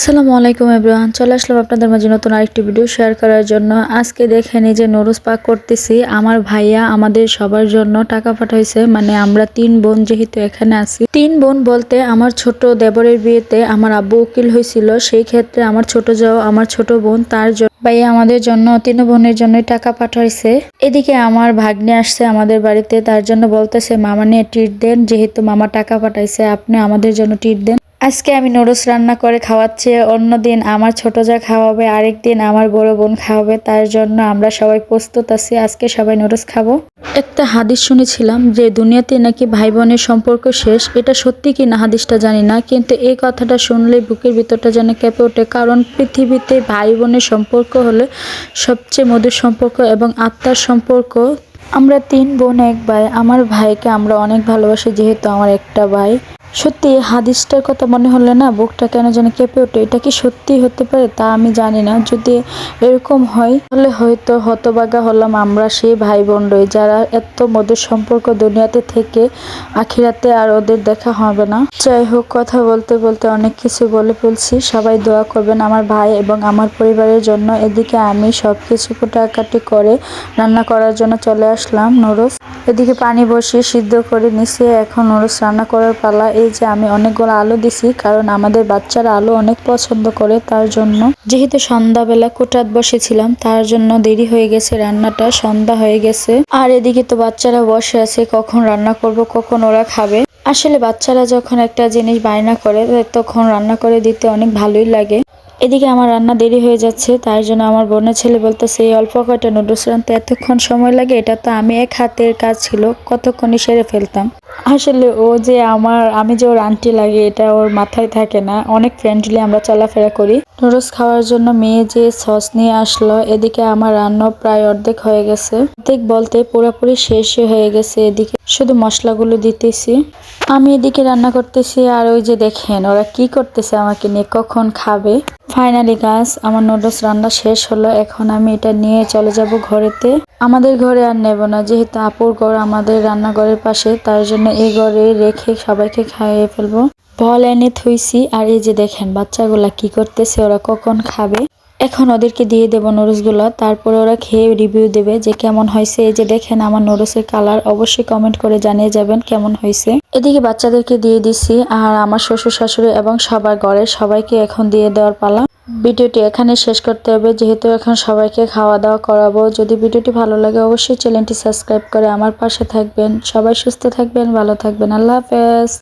আসসালামু আলাইকুম এভরিওয়ান, চলে আসলাম আপনাদের মাঝে নতুন আরেকটি ভিডিও শেয়ার করার জন্য। আজকে দেখেন এই যে নুডলস পাক করতেছি। আমার ভাইয়া আমাদের সবার জন্য টাকা পাঠাইছে, মানে আমরা 3 বোন যেহেতু এখানে আছি। 3 বোন বলতে আমার ছোট দেবরের বিয়েতে আমার আব্বু উকিল হয়েছিল, সেই ক্ষেত্রে আমার ছোট যাও আমার ছোট বোন, তার জন্য ভাইয়া আমাদের জন্য 3 বোনের জন্যই টাকা পাঠাইছে। এদিকে আমার ভাগ্নে আসছে আমাদের বাড়িতে, তার জন্য বলতেছে মামা নিয়ে ট্রিট দেন, যেহেতু মামা টাকা পাঠাইছে আপনি আমাদের জন্য ট্রিট দেন। আজকে আমি নুডলস রান্না করে খাওয়াচ্ছি, অন্যদিন আমার ছোট যা খাওয়াবে, আরেকদিন আমার বড় বোন খাওয়াবে, তার জন্য আমরা সবাই প্রস্তুত আছি। আজকে সবাই নুডলস খাবো। একটা হাদিস শুনেছিলাম যে দুনিয়াতে নাকি ভাই বোনের সম্পর্ক শেষ। এটা সত্যি কি না হাদিসটা জানি না, কিন্তু এই কথাটা শুনলে বুকের ভিতরটা যেন কেঁপে ওঠে। কারণ পৃথিবীতে ভাই বোনের সম্পর্ক হলে সবচেয়ে মধুর সম্পর্ক এবং আত্মার সম্পর্ক। আমরা 3 বোন 1 ভাই। আমার ভাইকে আমরা অনেক ভালোবাসি, যেহেতু আমার একটা ভাই। সত্যি হাদিসটার কথা মনে হলে না বুকটা কেন যেন কেঁপে ওঠে। এটা কি সত্যি হতে পারে তা আমি জানি না। যদি এরকম হয় তাহলে হয়তো হতভাগা হলাম আমরা সেই ভাই বোনরাই, যারা এত মধুর সম্পর্ক দুনিয়াতে থেকে আখিরাতে আর ওদের দেখা হবে না। যাই হোক, কথা বলতে বলতে অনেক কিছু বলে ফেলছি। সবাই দোয়া করবেন আমার ভাই এবং আমার পরিবারের জন্য। এদিকে আমি সবকিছু কাটাকাটি করে রান্না করার জন্য চলে আসলাম নুডলস। এদিকে পানি বসিয়ে সিদ্ধ করে নিচে, এখন নুডলস রান্না করার পালা। এই যে আমি অনেকগুলো আলু দিছি, কারণ আমাদের বাচ্চারা আলু অনেক পছন্দ করে, তার জন্য। যেহেতু সন্ধ্যাবেলা কোটাত বসেছিলাম, তার জন্য দেরি হয়ে গেছে, রান্নাটা সন্ধ্যা হয়ে গেছে। আর এদিকে তো বাচ্চারা বসে আছে, কখন রান্না করব কখন ওরা খাবে। আসলে বাচ্চারা যখন একটা জিনিস বায়না করে তখন রান্না করে দিতে অনেক ভালোই লাগে। এদিকে আমার রান্না দেরি হয়ে যাচ্ছে, তাই জন্য আমার বোনের ছেলে বলতেছে এই অল্প কয়টা নুডলস রান্নতে এতক্ষণ সময় লাগে? এটা তো আমি এক হাতের কাজ ছিল, কতক্ষণই সেরে ফেলতাম। আসলে ও যে আমি যে ওর আন্টি লাগে এটা ওর মাথায় থাকে না। অনেক ফ্রেন্ডলি আমরা চলাফেরা করি। নুডলস খাওয়ার জন্য মেয়ে যে সস নিয়ে আসলো। এদিকে আমার রান্না প্রায় অর্ধেক হয়ে গেছে, অর্ধেক বলতে পুরোপুরি শেষই হয়ে গেছে। এদিকে শুধু মশলাগুলো দিতেছি, আমি এদিকে রান্না করতেছি। আর ওই যে দেখেন ওরা কি করতেছে আমাকে নিয়ে, কখন খাবে। ফাইনালি গাছ আমার নুডলস রান্না শেষ হলো। এখন আমি এটা নিয়ে চলে যাব ঘরেতে। আমাদের ঘরে আর নেব না, যেহেতু আপুর ঘর আমাদের রান্নাঘরের পাশে, তার জন্য এই ঘরে রেখে সবাইকে খাইয়ে ফেলবো। বল এনে থুইছি। আর এই যে দেখেন বাচ্চাগুলা কি করতেছে, ওরা কখন খাবে। এখন ওদেরকে দিয়ে দেবো নুডলস গুলো, তারপরে ওরা খেয়ে রিভিউ দেবে যে কেমন হয়েছে। এই যে দেখেন আমার নুডলসের কালার, অবশ্যই কমেন্ট করে জানিয়ে যাবেন কেমন হয়েছে। এদিকে বাচ্চাদেরকে দিয়ে দিছি, আর আমার শ্বশুর শাশুড়ি এবং সবার ঘরের সবাইকে এখন দিয়ে দেওয়ার পালা। ভিডিওটি এখানে শেষ করতে হবে, যেহেতু এখন সবাইকে খাওয়া দাওয়া করাবো। যদি ভিডিওটি ভালো লাগে অবশ্যই চ্যানেলটি সাবস্ক্রাইব করে আমার পাশে থাকবেন। সবাই সুস্থ থাকবেন, ভালো থাকবেন। আল্লাহ হাফেজ।